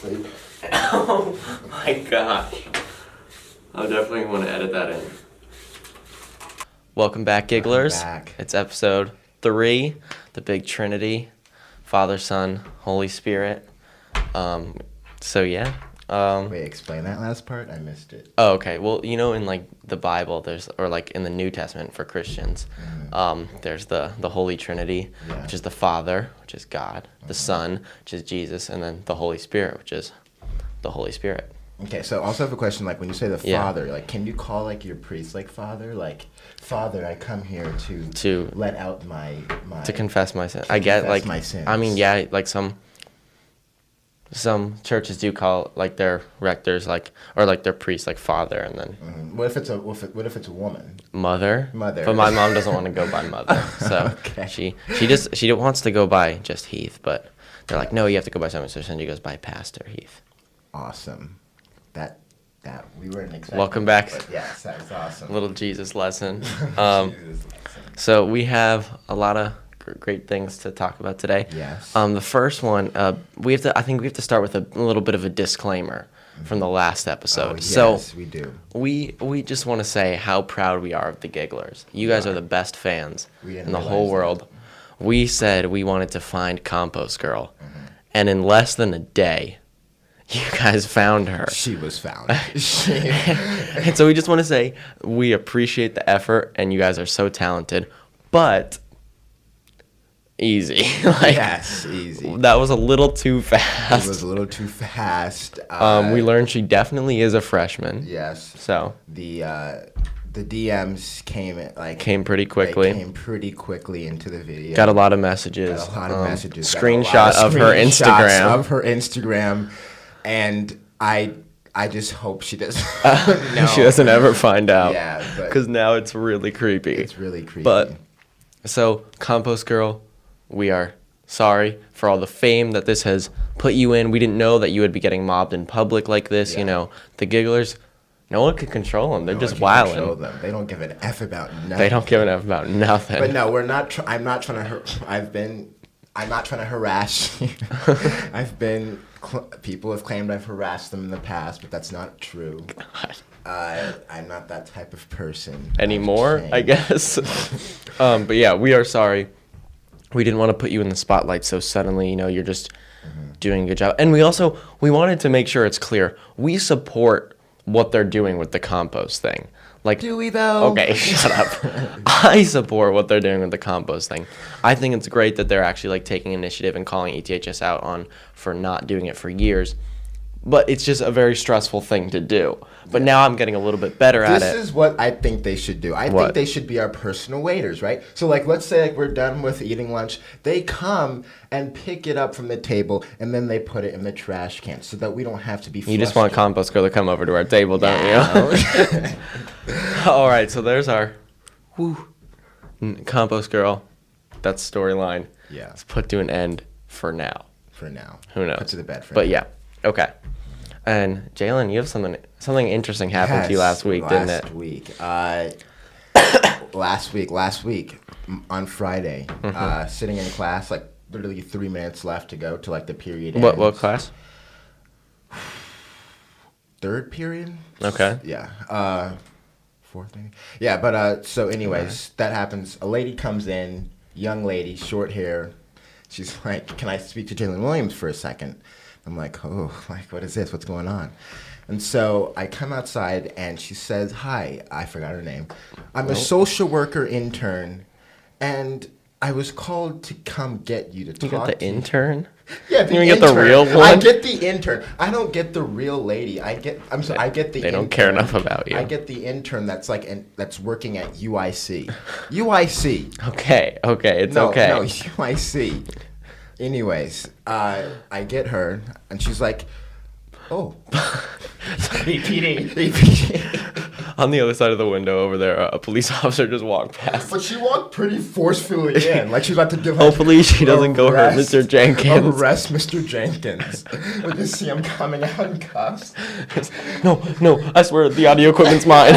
Oh my gosh. I definitely want to edit that in. Welcome back, Gigglers. It's episode 3, the big Trinity, Father, Son, Holy Spirit. Wait, explain that last part? I missed it. Oh, okay. Well, you know, in like the Bible, or like in the New Testament for Christians, there's the Holy Trinity, which is the Father, which is God, the Son, which is Jesus, and then the Holy Spirit, which is the Holy Spirit. Okay, so I also have a question, like when you say the Father, like can you call like your priest like Father? Like, Father, I come here to let out my to confess my sin. I get like my sins. I mean, yeah, like some churches do call like their rectors or their priests like Father, and then what if it's a woman? Mother. Mother. But my mom doesn't want to go by Mother, so okay. she wants to go by just Heath, but they're like, no, you have to go by something, so she goes by Pastor Heath. Awesome. That we weren't expecting. Welcome back. But yes, that was awesome. Little Jesus lesson. So we have a lot of great things to talk about today. Yes. The first one, I think we have to start with a little bit of a disclaimer from the last episode. Oh, yes, we do. We just want to say how proud we are of the Gigglers. You guys are the best fans in the whole world. We said we wanted to find Compost Girl, and in less than a day, you guys found her. She was found. And so we just want to say we appreciate the effort, and you guys are so talented, but easy. Yes, easy. That was a little too fast. It was a little too fast. We learned she definitely is a freshman. Yes. So the DMs came pretty quickly. They came pretty quickly into the video. Got a lot of messages. Screenshot of her Instagram. Of her Instagram, and I just hope she doesn't. She doesn't ever find out. Yeah, because now it's really creepy. It's really creepy. But so, Compost Girl, we are sorry for all the fame that this has put you in. We didn't know that you would be getting mobbed in public like this. Yeah. You know, the Gigglers, no one can control them. They're just wilding. They don't give an F about nothing. They don't give an F about nothing. But no, we're not. I'm not trying to. I'm not trying to harass you. People have claimed I've harassed them in the past, but that's not true. God. I'm not that type of person anymore, I guess. But yeah, we are sorry. We didn't want to put you in the spotlight so suddenly. You know, you're just doing a good job. And we wanted to make sure it's clear. We support what they're doing with the compost thing. Like, do we though? Okay, shut up. I support what they're doing with the compost thing. I think it's great that they're actually like taking initiative and calling ETHS out for not doing it for years. But it's just a very stressful thing to do. But now I'm getting a little bit better at it. This is what I think they should do. I think they should be our personal waiters, right? So, like, let's say we're done with eating lunch. They come and pick it up from the table, and then they put it in the trash can so that we don't have to be flustered. You just want Compost Girl to come over to our table, don't you? All right, so there's our Compost Girl. That's storyline. Yeah. It's put to an end for now. For now. Who knows? Put to the bed for now. But now. yeah, okay. And Jalen, you have something interesting happened to you last week, didn't it? Last week on Friday, sitting in class, like literally 3 minutes left to go to like the period. What class? Third period. Okay. Yeah. Fourth maybe. Yeah, but so anyways, that happens. A lady comes in, young lady, short hair. She's like, "Can I speak to Jalen Williams for a second?" I'm like, oh, like, what is this? What's going on? And so I come outside, and she says, hi, I forgot her name. I'm a social worker intern, and I was called to come get you to talk to you. You got the intern? Yeah, the intern. You get the real one? I get the intern. I don't get the real lady. I get the They don't care enough about you. I get the intern that's that's working at UIC. UIC. Okay, it's okay. No, UIC. Anyways, I get her, and she's like, oh. EPD. On the other side of the window over there, a police officer just walked past. But she walked pretty forcefully in, like she's about to give Hopefully she doesn't go hurt Mr. Jenkins. Arrest Mr. Jenkins. We just see him coming out in cuffs. No, I swear the audio equipment's mine.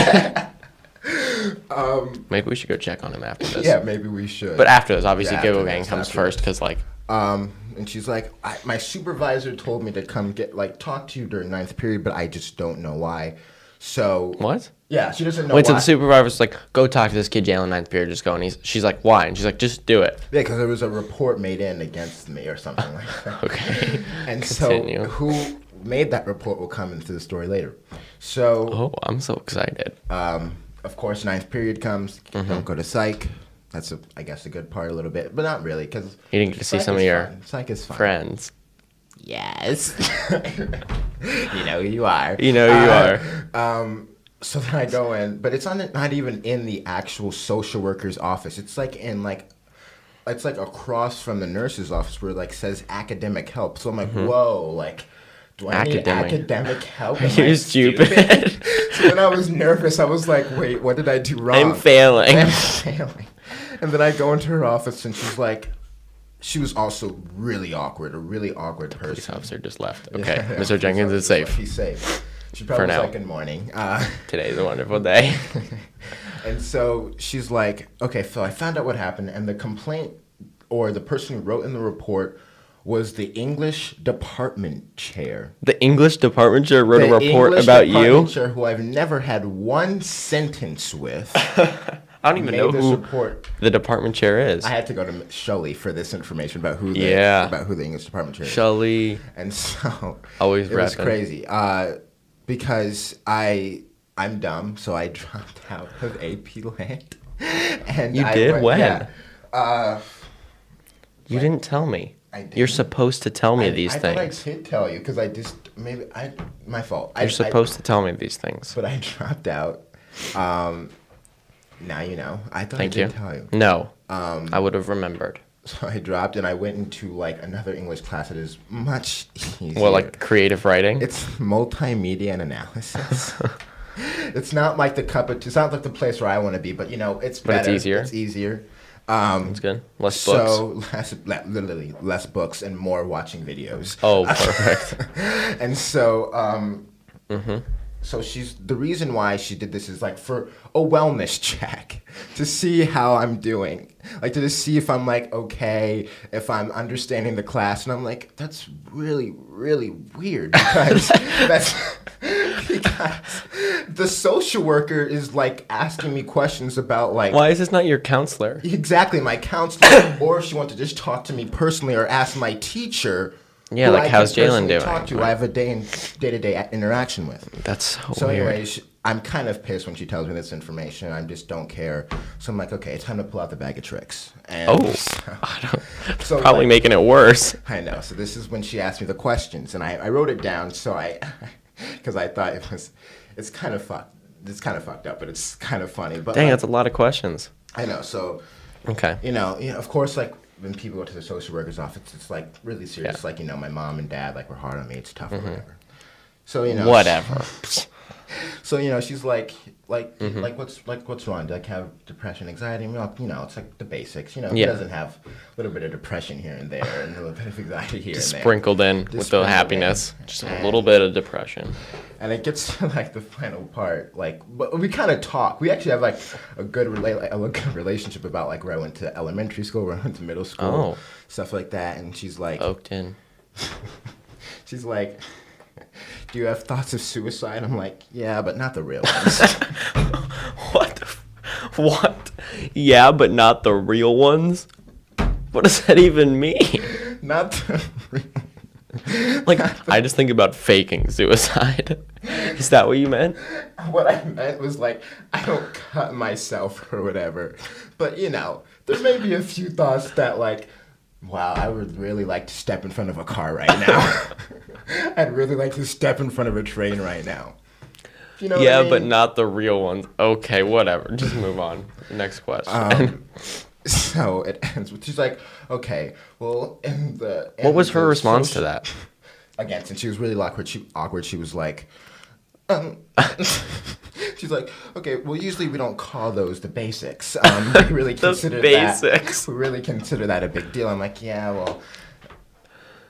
Maybe we should go check on him after this. Yeah, maybe we should. But after this, obviously, Giggle Gang comes first, because, like, And she's like, my supervisor told me to come talk to you during ninth period, but I just don't know why. So What? Yeah, she doesn't know Wait, why. so the supervisor's like, go talk to this kid, Jalen, ninth period, just go. And she's like, why? And she's like, just do it. Yeah, because there was a report made in against me or something like that. Okay. And Continue. so who made that report will come into the story later. So, Oh, I'm so excited. of course, ninth period comes. Don't go to psych. That's, I guess, a good part a little bit, but not really, because You didn't get to see some of your psych is fun. friends. Yes. You know who you are. You know who you are. So then I go in, but it's not even in the actual social worker's office. It's like it's like across from the nurse's office where it like says academic help. So I'm like, whoa, like, do I need academic help? You're stupid. So then I was nervous. I was like, wait, what did I do wrong? I'm failing. And then I go into her office and she's like, she was also really awkward, a really awkward person. Police officer just left. Okay, Mr. Jenkins is safe. He's safe. She probably was like, good morning. Today's a wonderful day. And so she's like, okay, Phil, I found out what happened. And the complaint, or the person who wrote in the report, was the English department chair. The English department chair wrote a report about you? The English department chair, who I've never had one sentence with. I don't even know who the department chair is. I had to go to Shelley for this information about who the English department chair is. Shelley. And so always it was crazy. Because I'm dumb, so I dropped out of AP Lit. And you did? When? Yeah. You didn't tell me. I did. You're supposed to tell me these things. I thought I did tell you, because my fault. You're supposed to tell me these things. But I dropped out. Now you know. I thought I did tell you. No. I would have remembered. So I dropped and I went into like another English class that is much easier. Well, like creative writing? It's multimedia and analysis. It's not like it's not like the place where I want to be, but you know, it's better. But it's easier? It's easier. That's good. Less books? So, literally, less books and more watching videos. Oh, perfect. And so, so the reason why she did this is like for a wellness check to see how I'm doing, like to see if I'm like okay, if I'm understanding the class, and I'm like, that's really, really weird because because the social worker is like asking me questions about like, why is this not your counselor? Exactly, my counselor, or she wanted to just talk to me personally or ask my teacher. Yeah, like how's Jalen doing? Talk to, I have a day-to-day interaction with. That's so weird. Anyways, I'm kind of pissed when she tells me this information. I just don't care. So I'm like, okay, it's time to pull out the bag of tricks. And so probably making it worse. I know. So this is when she asked me the questions, and I wrote it down. So because I thought it's kind of fucked up, but it's kind of funny. But dang, that's a lot of questions. I know. So okay, you know, of course, like. When people go to the social worker's office, it's like really serious. Yeah. Like, you know, my mom and dad like were hard on me. It's tough or whatever. So you know, whatever. So you know, she's like what's wrong? Do I have depression, anxiety? You know, it's like the basics. You know, he doesn't have a little bit of depression here and there, and a little bit of anxiety here and there. Sprinkled in with the happiness, just a little bit of depression. And it gets to like the final part, like, but we kind of talk. We actually have like a good relationship about like where I went to elementary school, where I went to middle school, stuff like that. And she's like, Oakton. She's like, do you have thoughts of suicide? I'm like, yeah, but not the real ones. What? Yeah, but not the real ones? What does that even mean? Not the real. Like, I just think about faking suicide. Is that what you meant? What I meant was, like, I don't cut myself or whatever. But, you know, there may be a few thoughts that, like, wow, I would really like to step in front of a car right now. I'd really like to step in front of a train right now. You know what I mean? But not the real ones. Okay, whatever. Just move on. Next question. So it ends with, she's like, okay, well, what was her response to that? Again, since she was really awkward, she was like, she's like, okay, well, usually we don't call those the basics. We really consider that. We really consider that a big deal. I'm like, yeah, well,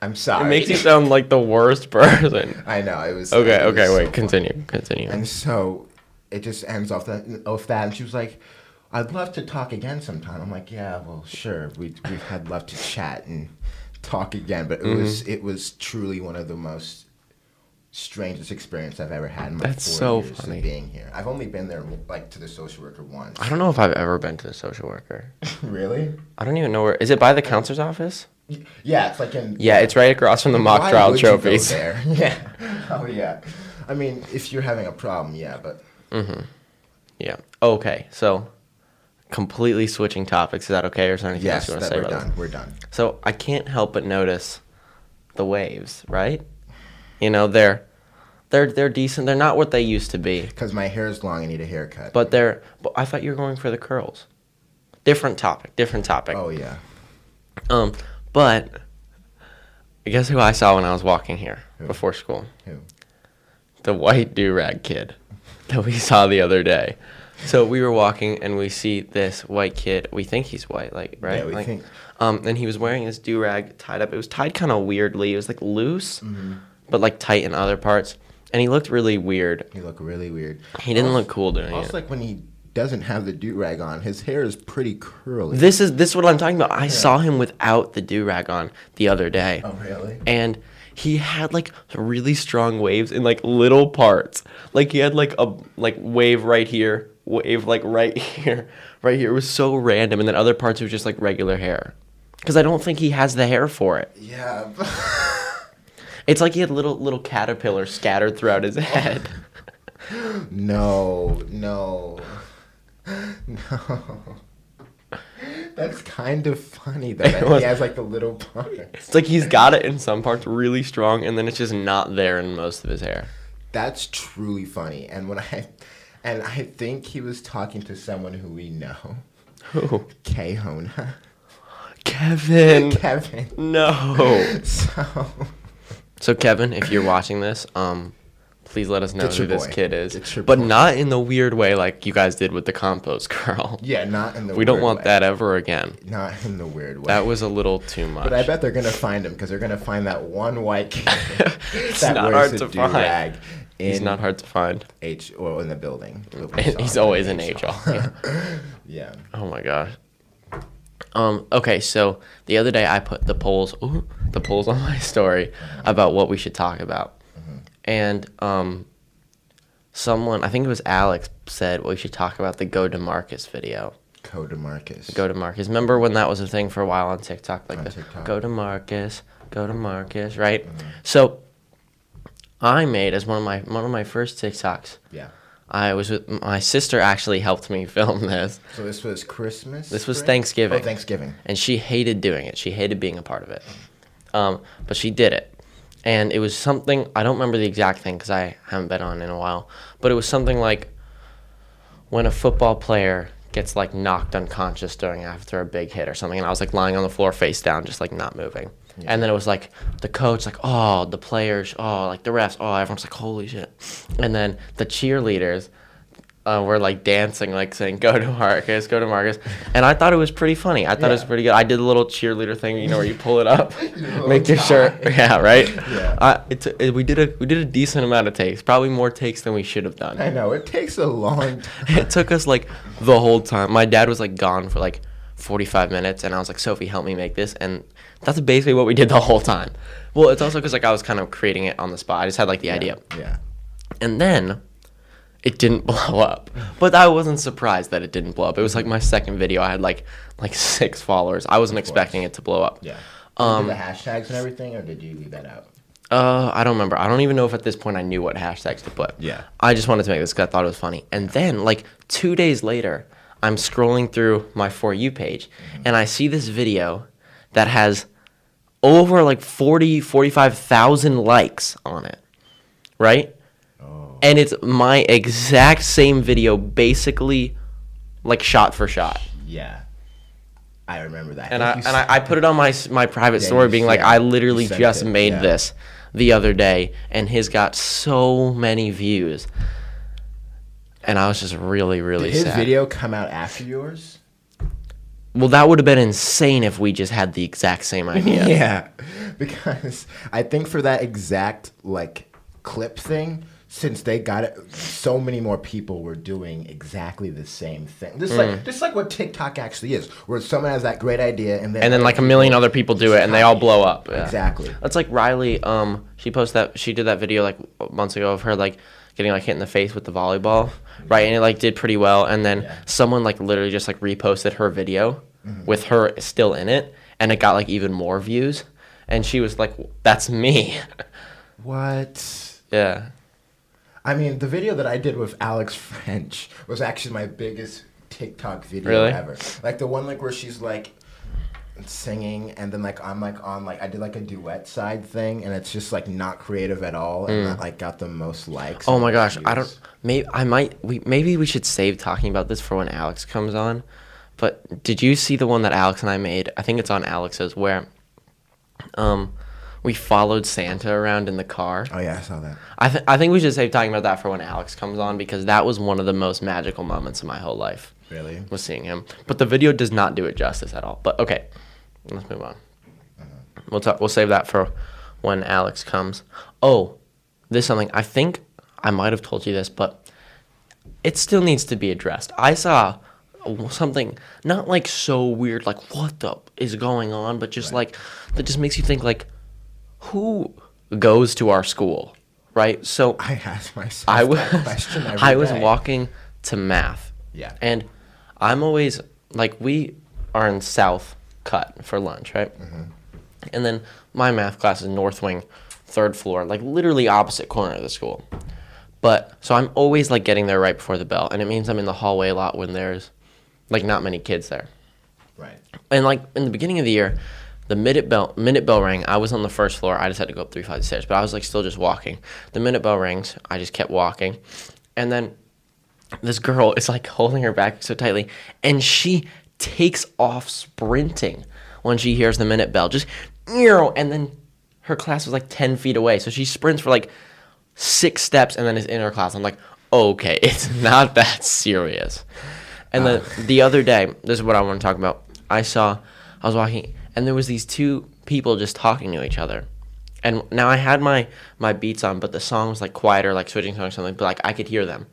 I'm sorry. It makes you sound like the worst person. I know, it was. Okay, wait, continue. And so it just ends off that, and she was like, I'd love to talk again sometime. I'm like, yeah, well, sure. I'd love to chat and talk again, but it was truly one of the most strangest experience I've ever had in my That's 4 so years funny. of being here. I've only been there like to the social worker once. I don't know if I've ever been to the social worker. Really? I don't even know where. Is it by the counselor's office? Yeah, it's like in. Yeah, it's right across from the mock Why trial would you go trophies. there? Yeah. Oh yeah. I mean, if you're having a problem, yeah, but. Yeah. Okay. So, completely switching topics. Is that okay, or is there anything else Yes, you want to that say we're about done. this? We're done. So I can't help but notice the waves, right? You know, they're decent. They're not what they used to be. Because my hair is long, I need a haircut. But I thought you were going for the curls. Different topic. Oh yeah. But guess who I saw when I was walking here before school? Who? The white Dorag Kid that we saw the other day. So we were walking and we see this white kid. We think he's white, like, right? Yeah, we like, think. And he was wearing his do-rag tied up. It was tied kind of weirdly. It was like loose, but like tight in other parts. And he looked really weird. He looked really weird. He didn't look cool doing Also, it. like when he doesn't have the do-rag on, his hair is pretty curly. This is what I'm talking about. I saw him without the do-rag on the other day. Oh, really? And he had like really strong waves in like little parts. Like he had like a wave right here, wave like right here, right here. It was so random. And then other parts it was just like regular hair. Because I don't think he has the hair for it. Yeah. It's like he had little caterpillars scattered throughout his head. No. That's kind of funny though. That he has like the little parts. It's like he's got it in some parts really strong, and then it's just not there in most of his hair. That's truly funny. And I think he was talking to someone who we know. Who? K-Hona. Kevin. Kevin. No. So Kevin, if you're watching this, please let us know Get who your this boy. kid is. Get your But boy. not in the weird way like you guys did with the Compost Girl. yeah, not in the We don't weird want way. that ever again. Not in the weird way. That was a little too much. But I bet they're gonna find him because they're gonna find that one white kid It's that not wears hard a to find. do-rag He's not hard to find. H or in the building. He's always in HL. Yeah. Yeah. Oh my gosh. Okay, so the other day I put the polls on my story about what we should talk about. And someone, I think it was Alex, said we should talk about the Go to Marcus video. Go to Marcus. Go to Marcus. Remember when that was a thing for a while on TikTok? Like On the TikTok. Go to Marcus, right? So I made as one of my first TikToks. Yeah. I was with my sister. Actually helped me film this. So this was Christmas. This was break? Thanksgiving. Oh, Thanksgiving. And she hated doing it. She hated being a part of it. But she did it. And it was something, I don't remember the exact thing because I haven't been on in a while, but it was something like when a football player gets like knocked unconscious after a big hit or something, and I was like lying on the floor face down, just like not moving. Yeah. And then it was like the coach, like, oh, the players, oh, like the refs, oh, everyone's like, holy shit. And then the cheerleaders were like dancing, like saying, go to Marcus. And I thought it was pretty funny. I thought it was pretty good. I did the little cheerleader thing, you know, where you pull it up, make your shirt. Yeah, right? Yeah. We did a decent amount of takes, probably more takes than we should have done. I know, it takes a long time. It took us like the whole time. My dad was like gone for like 45 minutes, and I was like, Sophie, help me make this. And that's basically what we did the whole time. Well, it's also because like I was kind of creating it on the spot. I just had like the idea. Yeah. And then it didn't blow up. But I wasn't surprised that it didn't blow up. It was like my second video. I had like 6 followers. I wasn't expecting it to blow up. Yeah. Did you do the hashtags and everything, or did you leave that out? I don't remember. I don't even know if at this point I knew what hashtags to put. Yeah. I just wanted to make this because I thought it was funny. And then like 2 days later, I'm scrolling through my For You page, and I see this video that has over like 45,000 likes on it, right? Oh. And it's my exact same video, basically like shot for shot. Yeah. I remember that. And I put it on my private story being like, I literally just made this the other day, and his got so many views. And I was just really, really sad. Did his video come out after yours? Well, that would have been insane if we just had the exact same idea. Yeah, because I think for that exact like clip thing, since they got it, so many more people were doing exactly the same thing. Just like what TikTok actually is, where someone has that great idea, and then like a million other people do it, and they all blow up. Yeah. Exactly. That's like Riley. She did that video like months ago of her like getting like hit in the face with the volleyball, right? And it like did pretty well. And then someone like literally just like reposted her video with her still in it, and it got like even more views. And she was like, "That's me." What? Yeah. I mean, the video that I did with Alex French was actually my biggest TikTok video ever. Like the one like where she's like singing, and then like I'm like on like I did like a duet side thing, and it's just like not creative at all, and that like got the most likes. Oh my gosh, maybe we should save talking about this for when Alex comes on. But did you see the one that Alex and I made? I think it's on Alex's, where we followed Santa around in the car. Oh yeah, I saw that. I think we should save talking about that for when Alex comes on, because that was one of the most magical moments of my whole life. Really? Was seeing him. But the video does not do it justice at all. But okay, let's move on. We'll save that for when Alex comes. Oh, this is something I think I might have told you this, but it still needs to be addressed. I saw something not like so weird, like what the is going on, but just like that just makes you think like, who goes to our school, right? So I asked myself that question every I was day. walking to math. Yeah. And I'm always like, we are in South Cut for lunch, right? And then my math class is North Wing, 3rd floor, like literally opposite corner of the school. But so I'm always like getting there right before the bell, and it means I'm in the hallway a lot when there's like not many kids there. Right. And like in the beginning of the year, the minute bell rang. I was on the 1st floor. I just had to go up 3 flights of stairs, but I was like still just walking. The minute bell rings, I just kept walking, and then this girl is like holding her back so tightly, and she takes off sprinting when she hears the minute bell. Just, and then her class was like 10 feet away, so she sprints for like 6 steps and then is in her class. I'm like, okay, it's not that serious. And then the other day, this is what I want to talk about. I was walking, and there was these 2 people just talking to each other. And now I had my beats on, but the song was like quieter, like switching songs or something, but like I could hear them.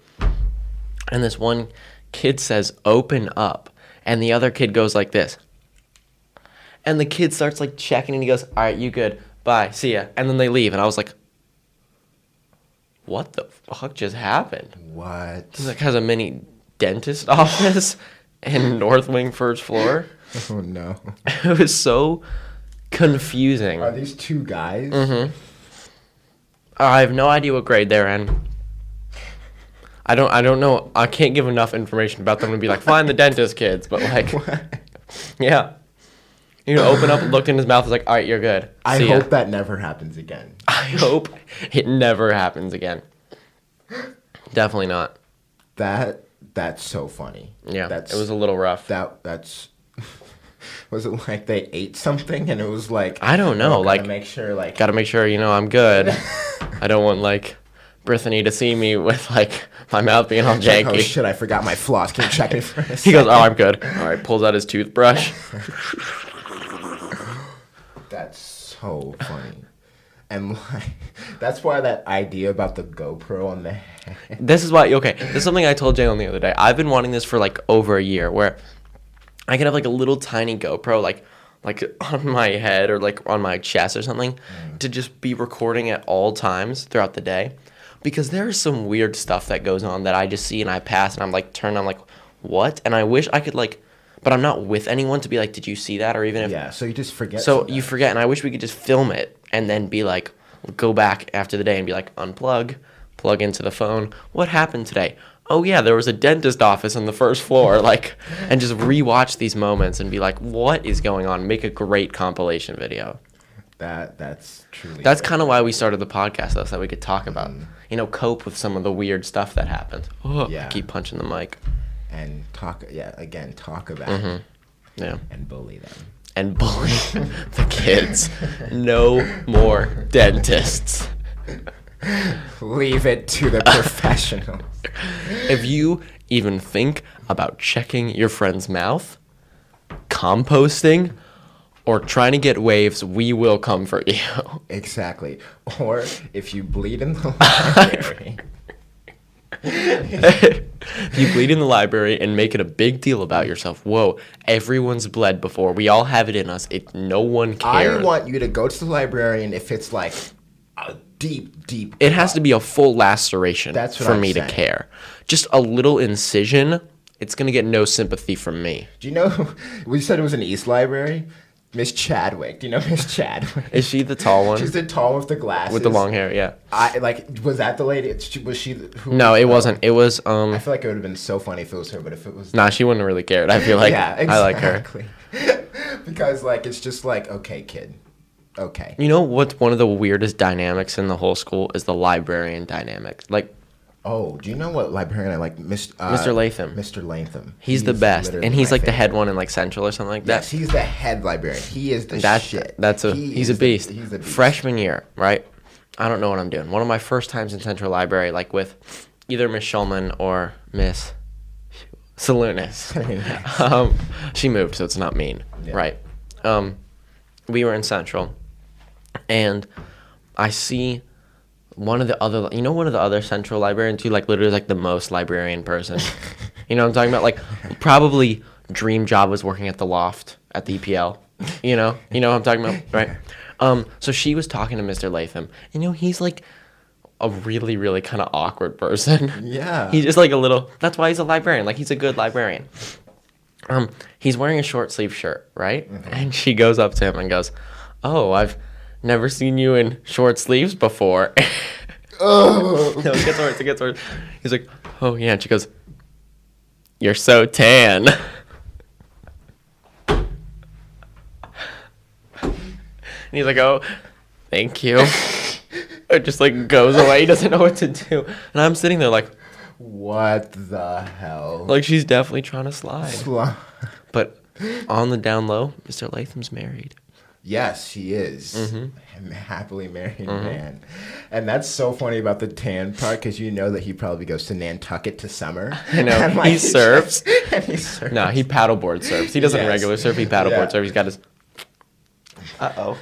And this one kid says, "Open up." And the other kid goes like this. And the kid starts like checking, and he goes, "All right, you good. Bye. See ya." And then they leave. And I was like, what the fuck just happened? What? He like has a mini dentist office in North Wing 1st floor. Oh no. It was so confusing. Are these 2 guys? I have no idea what grade they're in. I don't know. I can't give enough information about them to be like, find the dentist kids. But like, yeah. You know, open up, looked in his mouth, was like, all right, you're good. I hope that never happens again. I hope it never happens again. Definitely not. That's so funny. Yeah, it was a little rough. That's was it like they ate something and it was like, I don't know, like gotta make sure you know I'm good. I don't want like Brittany to see me with like my mouth being all janky. Oh shit, I forgot my floss. Can you check me for a second? He goes, "Oh, I'm good." All right, pulls out his toothbrush. That's so funny. And like, that's why that idea about the GoPro on the head. This is something I told Jalen the other day. I've been wanting this for like over a year, where I could have like a little tiny GoPro like on my head or like on my chest or something to just be recording at all times throughout the day. Because there is some weird stuff that goes on that I just see and I pass and I'm like turned on like, what? And I wish I could like, but I'm not with anyone to be like, did you see that? Or even if... Yeah, so you just forget. So sometimes. you forget, and I wish we could just film it and then be like, go back after the day and be like, unplug, plug into the phone. What happened today? Oh yeah, there was a dentist office on the 1st floor, like, and just rewatch these moments and be like, what is going on? Make a great compilation video. That's truly. That's kind of why we started the podcast, though, so that we could talk about, cope with some of the weird stuff that happened. Oh, yeah. I keep punching the mic. And talk about it. Yeah. And bully them. And bully the kids. No more dentists. Leave it to the professionals. If you even think about checking your friend's mouth, composting, or trying to get waves, we will come for you. Exactly. Or if you bleed in the library. If you bleed in the library and make it a big deal about yourself, whoa, everyone's bled before. We all have it in us. No one cares. I want you to go to the librarian if it's like a deep It has to be a full laceration for me to care. Just a little incision, it's going to get no sympathy from me. Do you know, we said it was an East Library? Miss Chadwick. Do you know Miss Chadwick? Is she the tall one? She's the tall with the glasses. With the long hair, yeah. Was that the lady? Was she? No, it wasn't. It was, I feel like it would have been so funny if it was her, but if it was... Nah, she wouldn't have really cared. I feel like yeah, exactly. I like her. Because, like, it's just like, okay, kid. Okay. You know what's one of the weirdest dynamics in the whole school is the librarian dynamic. Like, oh, do you know what librarian I like? Mr. Lathem. Mr. Latham. He's the best, and he's like the head one in like Central or something like that. Yes, he's the head librarian. He is the shit. He's a beast. He's a beast. Freshman year, right? I don't know what I'm doing. One of my first times in Central Library, like with either Miss Schulman or Miss Salunas. She moved, so it's not mean, yeah. Right? We were in Central, and I see one of the other Central librarians who like literally is like the most librarian person. You know what I'm talking about? Like probably dream job was working at the Loft at the EPL. You know what I'm talking about, right? So she was talking to Mr. Lathem. And, he's like a really, really kind of awkward person. Yeah. He's just like a little, that's why he's a librarian. Like he's a good librarian. He's wearing a short sleeve shirt, right? Mm-hmm. And she goes up to him and goes, "Oh, I've never seen you in short sleeves before." Oh. No, it gets worse. He's like, "Oh, yeah." And she goes, "You're so tan." And he's like, "Oh, thank you." It just like goes away. He doesn't know what to do. And I'm sitting there like, what the hell? Like she's definitely trying to slide. But on the down low, Mr. Latham's married. Yes, he is. Mm-hmm. A happily married man. And that's so funny about the tan part because you know that he probably goes to Nantucket to summer. I know. And, like, he surfs. He surfs. No, he paddleboard surfs. He doesn't regular surf. He paddleboard surf. He's got his... Uh-oh.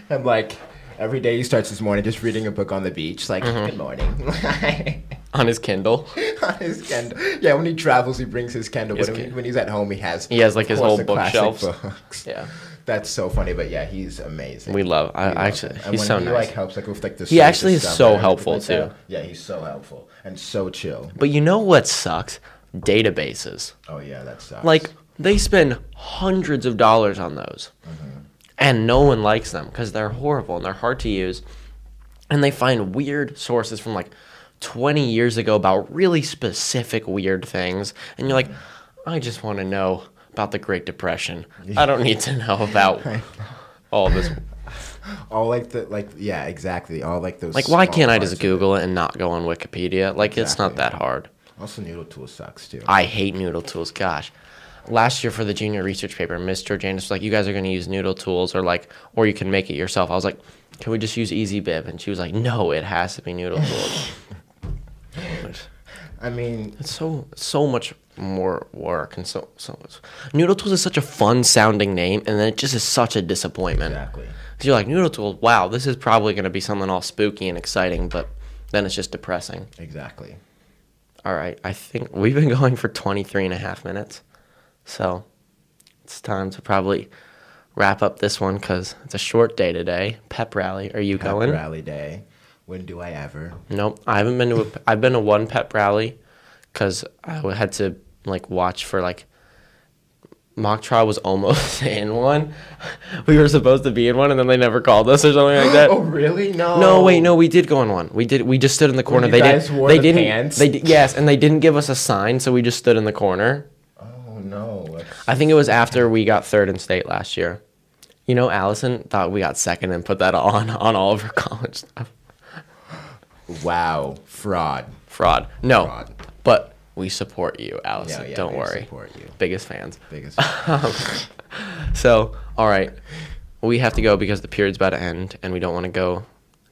And like every day he starts his morning just reading a book on the beach. Like, good morning. On his Kindle. On his Kindle. Yeah, when he travels, he brings his Kindle. But when he's at home, he has like his whole bookshelves. Books. Yeah. That's so funny, but yeah, he's amazing. We love. He's so nice. He like helps like with like the. He actually is so helpful too. Yeah, he's so helpful and so chill. But you know what sucks? Databases. Oh yeah, that sucks. Like they spend hundreds of dollars on those, and no one likes them because they're horrible and they're hard to use, and they find weird sources from like 20 years ago about really specific weird things, and you're like, I just want to know about the Great Depression. I don't need to know about all this. All yeah, exactly. All like those. Like, why can't I just Google it and not go on Wikipedia? Like, exactly. It's not that hard. Also, Noodle Tools sucks too. I hate Noodle Tools. Gosh, last year for the junior research paper, Miss Georgiana was like, "You guys are going to use Noodle Tools, or you can make it yourself." I was like, "Can we just use EasyBib?" And she was like, "No, it has to be Noodle Tools." I mean, it's so much more work and so much. Noodle Tools is such a fun sounding name, and then it just is such a disappointment. Exactly. So you're like, Noodle Tools, wow, this is probably going to be something all spooky and exciting, but then it's just depressing. Exactly. All right, I think we've been going for 23 and a half minutes, so it's time to probably wrap up this one because it's a short day today. Pep rally. Are you going? Pep rally day. When do I ever? Nope. I haven't been to I've been to one pep rally because I had to like watch for like mock trial was almost in one. We were supposed to be in one and then they never called us or something like that. Oh really? No. No, wait, no, we did go in one. We just stood in the corner. When you guys wore the pants? Yes, and they didn't give us a sign, so we just stood in the corner. Oh no. I think it was after we got third in state last year. You know, Allison thought we got second and put that on all of her college stuff. Wow, fraud. No, fraud. But we support you, Allison. Yeah, don't worry. Support you. Biggest fans. Fans. So, all right, we have to go because the period's about to end, and we don't want to go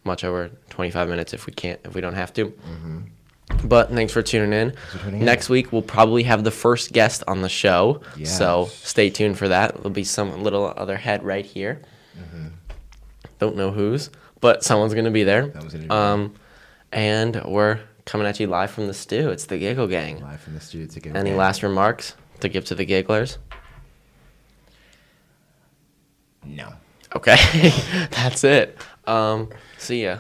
much over 25 minutes if we don't have to. But thanks for tuning in. Next week, we'll probably have the first guest on the show. Yes. So stay tuned for that. There'll be some little other head right here. Mm-hmm. Don't know whose, but someone's going to be there. And we're coming at you live from the stew. It's the Giggle Gang. Live from the stew. It's the Giggle Any Gang. last remarks to give to the gigglers? No. Okay. That's it. See ya.